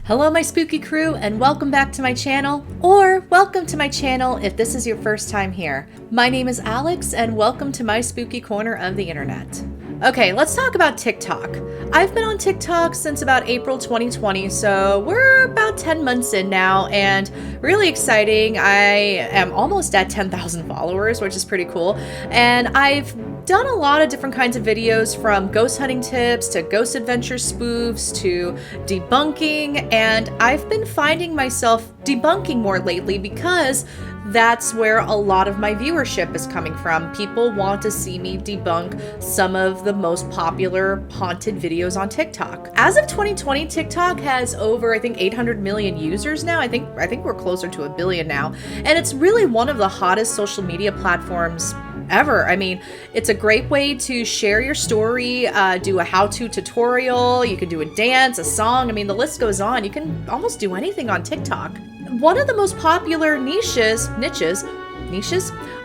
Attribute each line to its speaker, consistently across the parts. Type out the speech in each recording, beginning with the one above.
Speaker 1: Hello my spooky crew and welcome back to my channel, or welcome to my channel if this is your first time here. My name is Alex and welcome to my spooky corner of the internet. Okay, let's talk about TikTok. I've been on TikTok since about April 2020, so we're about 10 months in now, and really exciting. I am almost at 10,000 followers, which is pretty cool, and I've done a lot of different kinds of videos, from ghost hunting tips to ghost adventure spoofs to debunking, and I've been finding myself debunking more lately because that's where a lot of my viewership is coming from. People want to see me debunk some of the most popular haunted videos on TikTok. As of 2020, TikTok has over, I think, 800 million users now. I think we're closer to 1 billion now. And it's really one of the hottest social media platforms ever. I mean, it's a great way to share your story, do a how-to tutorial, you can do a dance, a song. I mean, the list goes on. You can almost do anything on TikTok. One of the most popular niches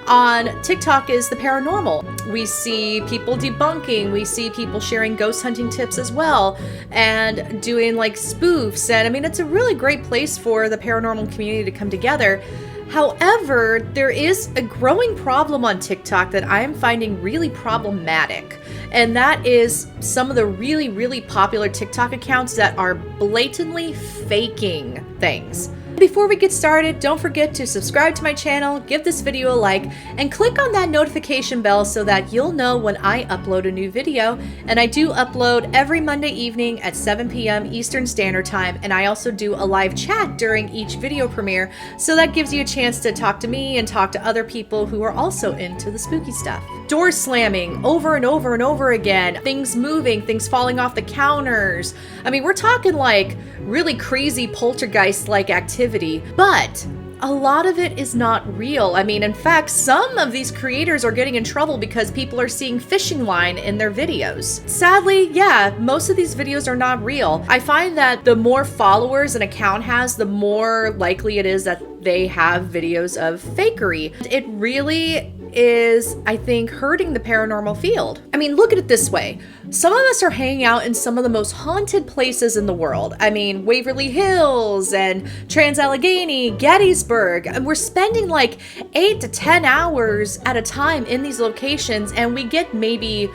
Speaker 1: on TikTok is the paranormal. We see people debunking, we see people sharing ghost hunting tips as well, and doing like spoofs. And I mean, it's a really great place for the paranormal community to come together. However, there is a growing problem on TikTok that I'm finding really problematic, and that is some of the really popular TikTok accounts that are blatantly faking things. Before we get started, don't forget to subscribe to my channel, give this video a like, and click on that notification bell so that you'll know when I upload a new video. And I do upload every Monday evening at 7 p.m. Eastern Standard Time, and I also do a live chat during each video premiere, so that gives you a chance to talk to me and talk to other people who are also into the spooky stuff. Doors slamming over and over and over again, things moving, things falling off the counters. I mean, we're talking like really crazy poltergeist-like activity, but a lot of it is not real. I mean, in fact, some of these creators are getting in trouble because people are seeing fishing line in their videos. Sadly, yeah, most of these videos are not real. I find that the more followers an account has, the more likely it is that they have videos of fakery. It really is, I think, hurting the paranormal field. I mean, look at it this way. Some of us are hanging out in some of the most haunted places in the world. I mean, Waverly Hills and Trans-Allegheny, Gettysburg, and we're spending like 8 to 10 hours at a time in these locations, and we get maybe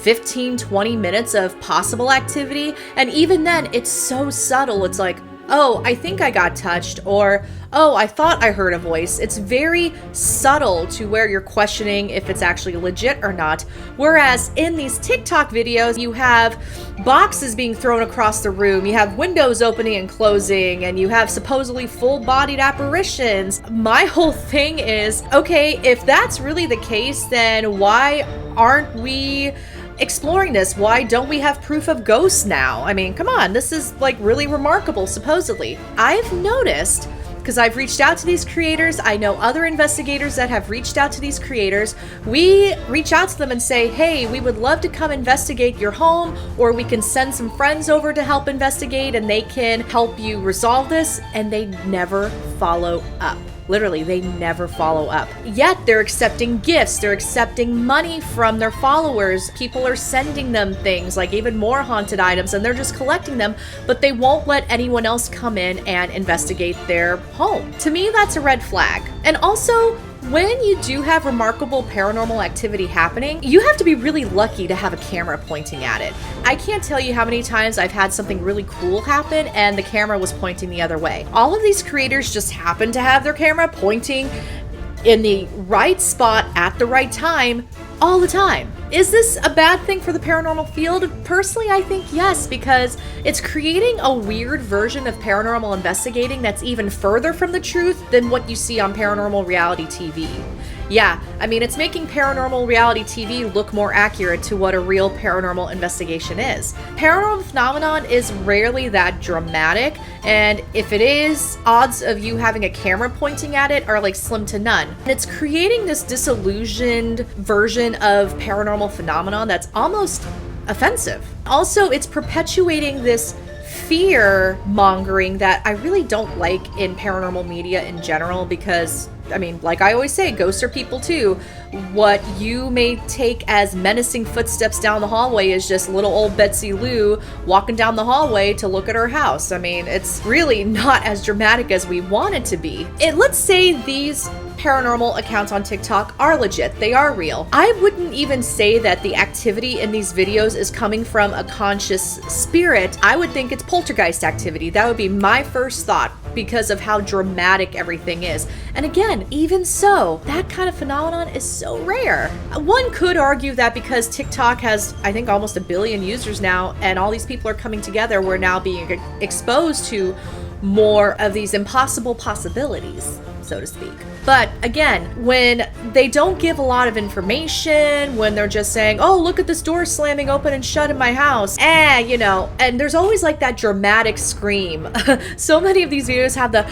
Speaker 1: 15-20 minutes of possible activity, and even then it's so subtle. It's like, oh, I think I got touched, or oh, I thought I heard a voice. It's very subtle to where you're questioning if it's actually legit or not. Whereas in these TikTok videos, you have boxes being thrown across the room, you have windows opening and closing, and you have supposedly full-bodied apparitions. My whole thing is, okay, if that's really the case, then why aren't we exploring this? Why don't we have proof of ghosts now? I mean, come on, this is like really remarkable, supposedly. I've noticed, because I've reached out to these creators, I know other investigators that have reached out to these creators. We reach out to them and say, hey, we would love to come investigate your home, or we can send some friends over to help investigate and they can help you resolve this, and they never follow up. Literally, they never follow up. Yet they're accepting gifts, they're accepting money from their followers. People are sending them things like even more haunted items, and they're just collecting them, but they won't let anyone else come in and investigate their home. To me, that's a red flag. And also, when you do have remarkable paranormal activity happening, you have to be really lucky to have a camera pointing at it. I can't tell you how many times I've had something really cool happen and the camera was pointing the other way. All of these creators just happen to have their camera pointing in the right spot at the right time all the time. Is this a bad thing for the paranormal field? Personally, I think yes, because it's creating a weird version of paranormal investigating that's even further from the truth than what you see on paranormal reality TV. Yeah, I mean, it's making paranormal reality TV look more accurate to what a real paranormal investigation is. Paranormal phenomenon is rarely that dramatic, and if it is, odds of you having a camera pointing at it are like slim to none. And it's creating this disillusioned version of paranormal phenomenon that's almost offensive. Also, it's perpetuating this fear mongering that I really don't like in paranormal media in general, because I mean, like I always say, ghosts are people too. What you may take as menacing footsteps down the hallway is just little old Betsy Lou walking down the hallway to look at her house. I mean, it's really not as dramatic as we want it to be. Let's say these paranormal accounts on TikTok are legit. They are real. I wouldn't even say that the activity in these videos is coming from a conscious spirit. I would think it's poltergeist activity. That would be my first thought because of how dramatic everything is. And again, even so, that kind of phenomenon is so rare. One could argue that because TikTok has, I think, almost 1 billion users now, and all these people are coming together, we're now being exposed to more of these impossible possibilities, so to speak. But again, when they don't give a lot of information, when they're just saying, oh, look at this door slamming open and shut in my house, you know, and there's always like that dramatic scream. So many of these videos have the,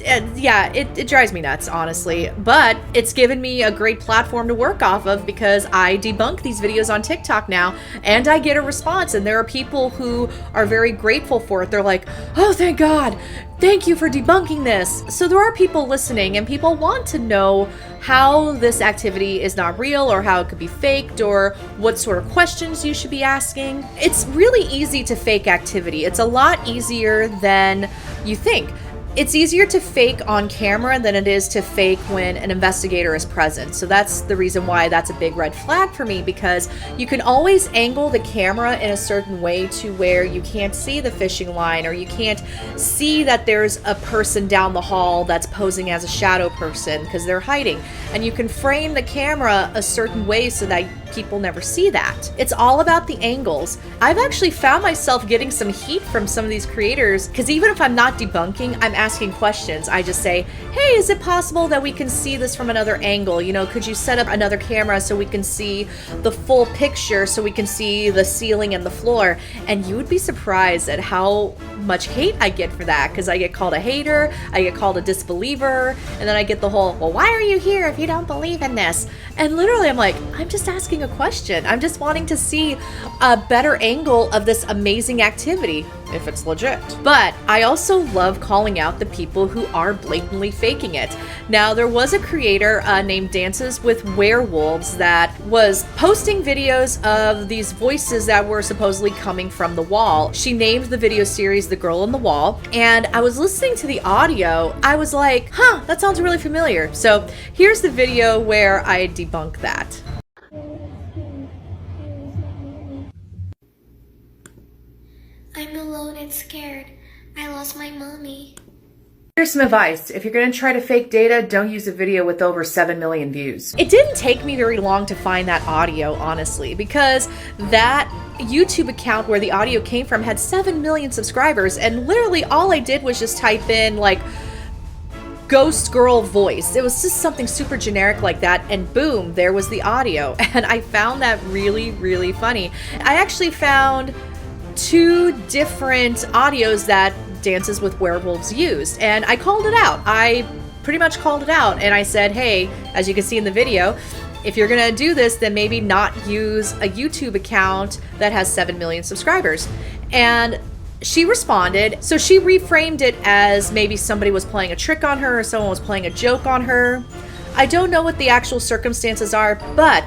Speaker 1: and yeah, it drives me nuts, honestly. But it's given me a great platform to work off of because I debunk these videos on TikTok now, and I get a response, and there are people who are very grateful for it. They're like, oh, thank God. Thank you for debunking this. So there are people listening, and people want to know how this activity is not real or how it could be faked or what sort of questions you should be asking. It's really easy to fake activity. It's a lot easier than you think. It's easier to fake on camera than it is to fake when an investigator is present. So that's the reason why that's a big red flag for me, because you can always angle the camera in a certain way to where you can't see the fishing line, or you can't see that there's a person down the hall that's posing as a shadow person because they're hiding. And you can frame the camera a certain way so that people never see that. It's all about the angles. I've actually found myself getting some heat from some of these creators because even if I'm not debunking, I'm asking questions. I just say, hey, is it possible that we can see this from another angle? You know, could you set up another camera so we can see the full picture, so we can see the ceiling and the floor? And you would be surprised at how much hate I get for that, because I get called a hater, I get called a disbeliever, and then I get the whole, well, why are you here if you don't believe in this? And literally I'm like, I'm just asking a question. I'm just wanting to see a better angle of this amazing activity, if it's legit. But I also love calling out the people who are blatantly faking it. Now, there was a creator named Dances with Werewolves that was posting videos of these voices that were supposedly coming from the wall. She named the video series The Girl in the Wall, and I was listening to the audio. I was like, huh, that sounds really familiar. So here's the video where I debunk that.
Speaker 2: I'm alone and scared. I lost my mommy.
Speaker 1: Here's some advice. If you're going to try to fake data, don't use a video with over 7 million views. It didn't take me very long to find that audio, honestly, because that YouTube account where the audio came from had 7 million subscribers, and literally all I did was just type in, like, ghost girl voice. It was just something super generic like that, and boom, there was the audio. And I found that really, really funny. I actually found 2 different audios that Dances with Werewolves used, and I called it out. I pretty much called it out, and I said, hey, as you can see in the video, if you're gonna do this, then maybe not use a YouTube account that has 7 million subscribers. And she responded, so she reframed it as maybe somebody was playing a trick on her or someone was playing a joke on her. I don't know what the actual circumstances are, but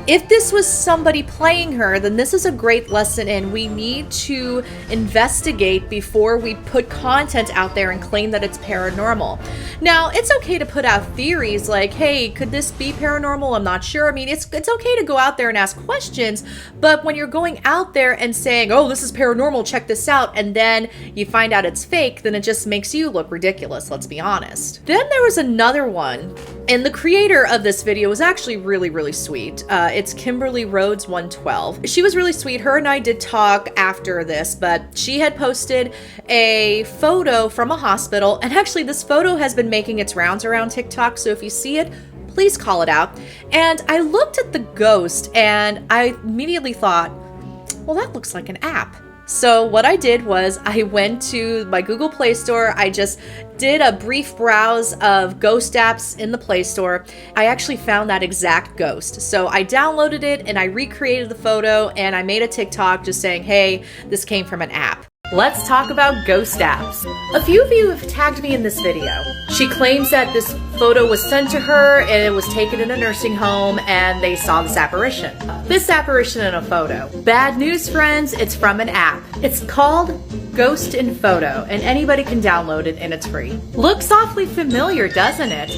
Speaker 1: if this was somebody playing her, then this is a great lesson, and we need to investigate before we put content out there and claim that it's paranormal. Now, it's okay to put out theories like, hey, could this be paranormal? I'm not sure. I mean, it's okay to go out there and ask questions, but when you're going out there and saying, oh, this is paranormal, check this out, and then you find out it's fake, then it just makes you look ridiculous, let's be honest. Then there was another one, and the creator of this video was actually really, really sweet. It's Kimberly Rhodes 112. She was really sweet. Her and I did talk after this, but she had posted a photo from a hospital, and actually this photo has been making its rounds around TikTok, so if you see it, please call it out. And I looked at the ghost and I immediately thought, well, that looks like an app. So what I did was I went to my Google Play Store. I just did a brief browse of ghost apps in the Play Store. I actually found that exact ghost. So I downloaded it and I recreated the photo and I made a TikTok just saying, hey, this came from an app. Let's talk about ghost apps. A few of you have tagged me in this video. She claims that this photo was sent to her and it was taken in a nursing home and they saw this apparition. This apparition in a photo. Bad news, friends, it's from an app. It's called Ghost in Photo and anybody can download it and it's free. Looks awfully familiar, doesn't it?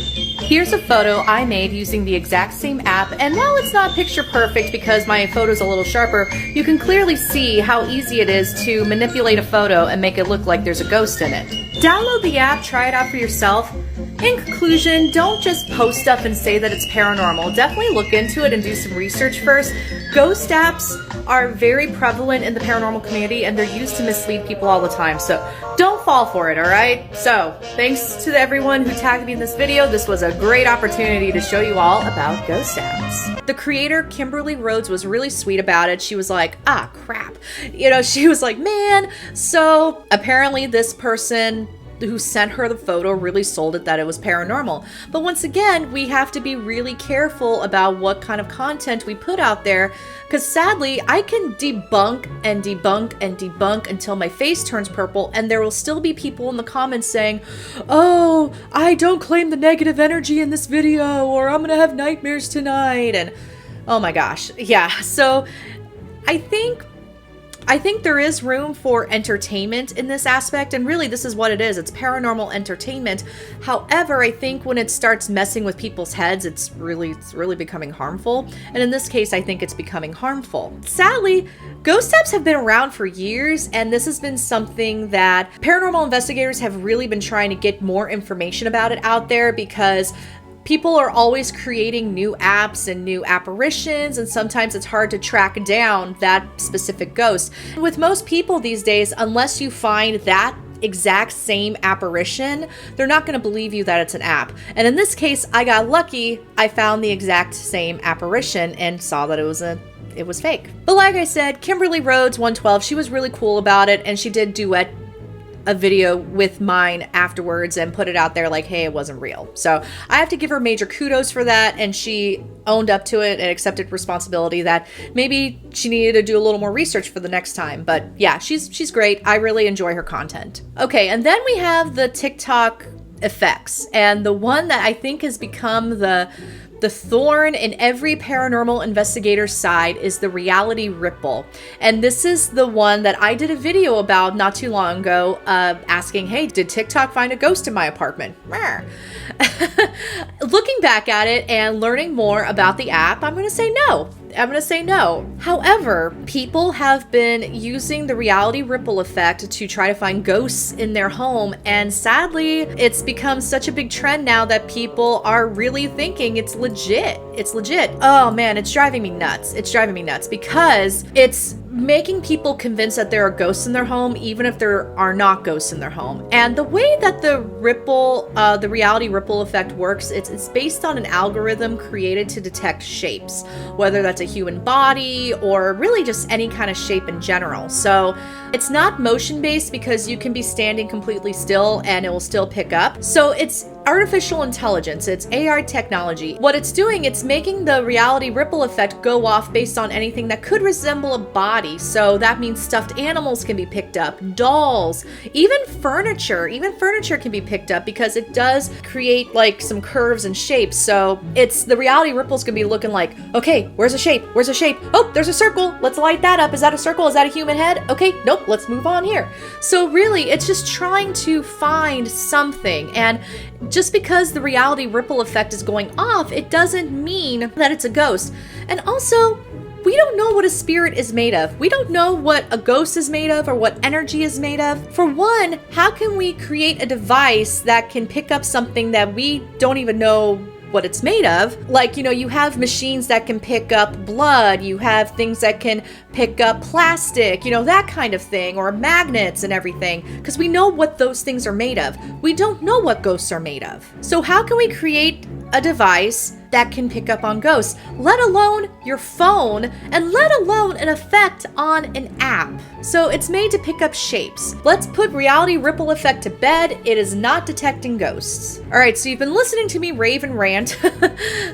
Speaker 1: Here's a photo I made using the exact same app, and while it's not picture perfect because my photo's a little sharper, you can clearly see how easy it is to manipulate a photo and make it look like there's a ghost in it. Download the app, try it out for yourself. In conclusion, don't just post stuff and say that it's paranormal. Definitely look into it and do some research first. Ghost apps are very prevalent in the paranormal community and they're used to mislead people all the time, so don't fall for it, alright? So, thanks to everyone who tagged me in this video. This was a great opportunity to show you all about ghost apps. The creator, Kimberly Rhodes, was really sweet about it. She was like, ah, crap. She was like, man. So, apparently this person who sent her the photo really sold it that it was paranormal. But once again, we have to be really careful about what kind of content we put out there, because sadly, I can debunk and debunk and debunk until my face turns purple, and there will still be people in the comments saying, oh, I don't claim the negative energy in this video, or I'm gonna have nightmares tonight, and oh my gosh. Yeah, so I think there is room for entertainment in this aspect, and really this is what it is. It's paranormal entertainment. However, I think when it starts messing with people's heads, it's really becoming harmful. And in this case, I think it's becoming harmful. Sadly, ghost apps have been around for years, and this has been something that paranormal investigators have really been trying to get more information about it out there, because people are always creating new apps and new apparitions, and sometimes it's hard to track down that specific ghost. With most people these days, unless you find that exact same apparition, they're not going to believe you that it's an app. And in this case, I got lucky. I found the exact same apparition and saw that it was fake. But like I said, Kimberly Rhodes 112, she was really cool about it, and she did duet a video with mine afterwards and put it out there like, hey, it wasn't real. So I have to give her major kudos for that, and she owned up to it and accepted responsibility that maybe she needed to do a little more research for the next time. But yeah, she's great. I really enjoy her content. Okay, and then we have the TikTok effects, and the one that I think has become the thorn in every paranormal investigator's side is the reality ripple. And this is the one that I did a video about not too long ago, asking, hey, did TikTok find a ghost in my apartment? Looking back at it and learning more about the app, I'm going to say no. However, people have been using the reality ripple effect to try to find ghosts in their home, and sadly, it's become such a big trend now that people are really thinking it's legit. Oh man, it's driving me nuts. Because it's making people convinced that there are ghosts in their home, even if there are not ghosts in their home. And the way that the reality ripple effect works, it's based on an algorithm created to detect shapes, whether that's a human body or really just any kind of shape in general. So it's not motion based, because you can be standing completely still and it will still pick up. So it's artificial intelligence, it's AI technology. What it's doing, it's making the reality ripple effect go off based on anything that could resemble a body. So that means stuffed animals can be picked up, dolls, even furniture can be picked up, because it does create like some curves and shapes. So it's the reality ripple's gonna be looking like, okay, where's a shape? Oh, there's a circle. Let's light that up. Is that a circle? Is that a human head? Okay, nope, let's move on here. So really, it's just trying to find something. And just because the reality ripple effect is going off, it doesn't mean that it's a ghost. And also, we don't know what a spirit is made of. We don't know what a ghost is made of or what energy is made of. For one, how can we create a device that can pick up something that we don't even know what it's made of? Like, you have machines that can pick up blood, you have things that can pick up plastic, that kind of thing, or magnets and everything, because we know what those things are made of. We don't know what ghosts are made of. So how can we create a device that can pick up on ghosts, let alone your phone, and let alone an effect on an app? So it's made to pick up shapes. Let's put reality ripple effect to bed. It is not detecting ghosts. All right, so you've been listening to me rave and rant.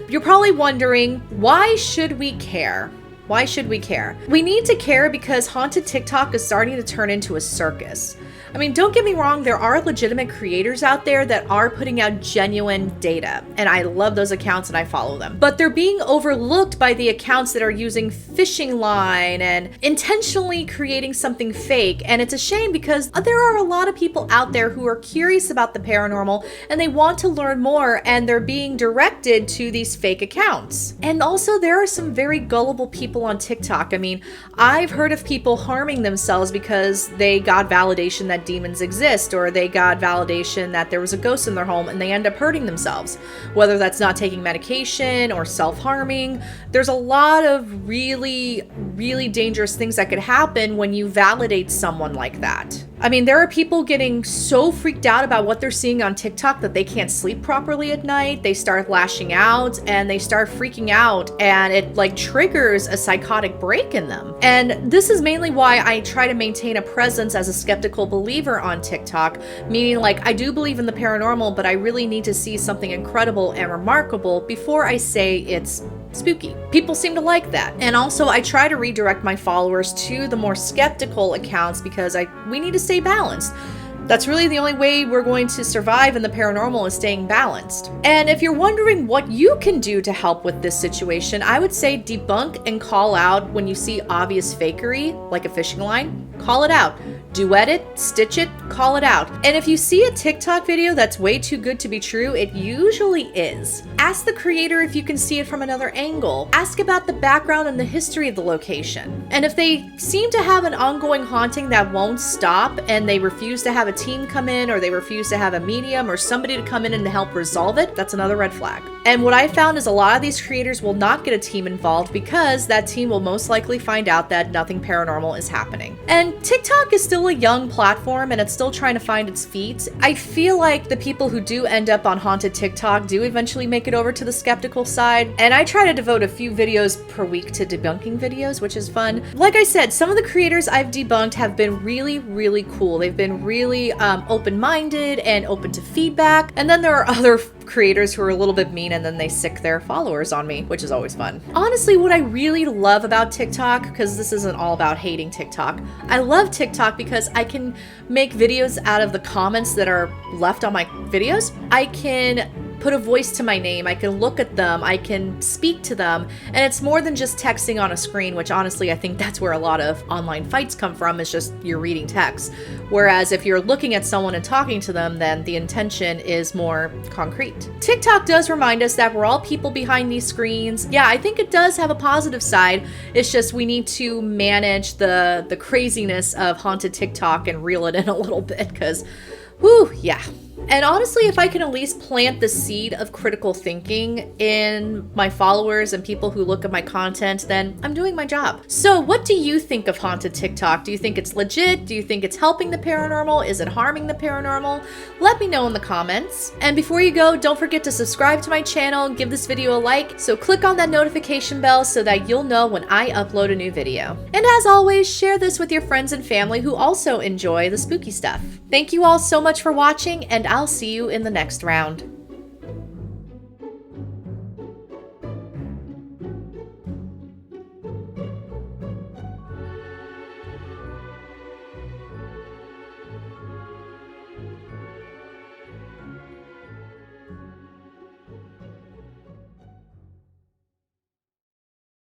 Speaker 1: You're probably wondering, why should we care? Why should we care? We need to care because haunted TikTok is starting to turn into a circus. I mean, don't get me wrong, there are legitimate creators out there that are putting out genuine data, and I love those accounts and I follow them. But they're being overlooked by the accounts that are using fishing line and intentionally creating something fake, and it's a shame because there are a lot of people out there who are curious about the paranormal and they want to learn more, and they're being directed to these fake accounts. And also, there are some very gullible people on TikTok. I mean, I've heard of people harming themselves because they got validation that demons exist, or they got validation that there was a ghost in their home and they end up hurting themselves, whether that's not taking medication or self-harming. There's a lot of really dangerous things that could happen when you validate someone like that. I mean, there are people getting so freaked out about what they're seeing on TikTok that they can't sleep properly at night. They start lashing out and they start freaking out, and it like triggers a psychotic break in them. And this is mainly why I try to maintain a presence as a skeptical believer on TikTok, meaning like I do believe in the paranormal, but I really need to see something incredible and remarkable before I say it's spooky. People seem to like that. And also, I try to redirect my followers to the more skeptical accounts because we need to stay balanced. That's really the only way we're going to survive in the paranormal, is staying balanced. And if you're wondering what you can do to help with this situation, I would say debunk and call out when you see obvious fakery, like a fishing line. Call it out. Duet it, stitch it, call it out. And if you see a TikTok video that's way too good to be true, it usually is. Ask the creator if you can see it from another angle. Ask about the background and the history of the location. And if they seem to have an ongoing haunting that won't stop, and they refuse to have a team come in, or they refuse to have a medium or somebody to come in and help resolve it, that's another red flag. And what I found is a lot of these creators will not get a team involved because that team will most likely find out that nothing paranormal is happening. And TikTok is still a young platform and it's still trying to find its feet. I feel like the people who do end up on haunted TikTok do eventually make it over to the skeptical side. And I try to devote a few videos per week to debunking videos, which is fun. Like I said, some of the creators I've debunked have been really cool. They've been really open-minded and open to feedback. And then there are other creators who are a little bit mean and then they sick their followers on me, which is always fun. Honestly, what I really love about TikTok, because this isn't all about hating TikTok, I love TikTok because I can make videos out of the comments that are left on my videos. I can put a voice to my name, I can look at them, I can speak to them, and it's more than just texting on a screen, which honestly I think that's where a lot of online fights come from, is just you're reading text. Whereas if you're looking at someone and talking to them, then the intention is more concrete. TikTok does remind us that we're all people behind these screens. Yeah, I think it does have a positive side. It's just we need to manage the craziness of haunted TikTok and reel it in a little bit, because whew, yeah. And honestly, if I can at least plant the seed of critical thinking in my followers and people who look at my content, then I'm doing my job. So what do you think of haunted TikTok? Do you think it's legit? Do you think it's helping the paranormal? Is it harming the paranormal? Let me know in the comments. And before you go, don't forget to subscribe to my channel and give this video a like. So click on that notification bell so that you'll know when I upload a new video. And as always, share this with your friends and family who also enjoy the spooky stuff. Thank you all so much for watching, and I'll see you in the next round.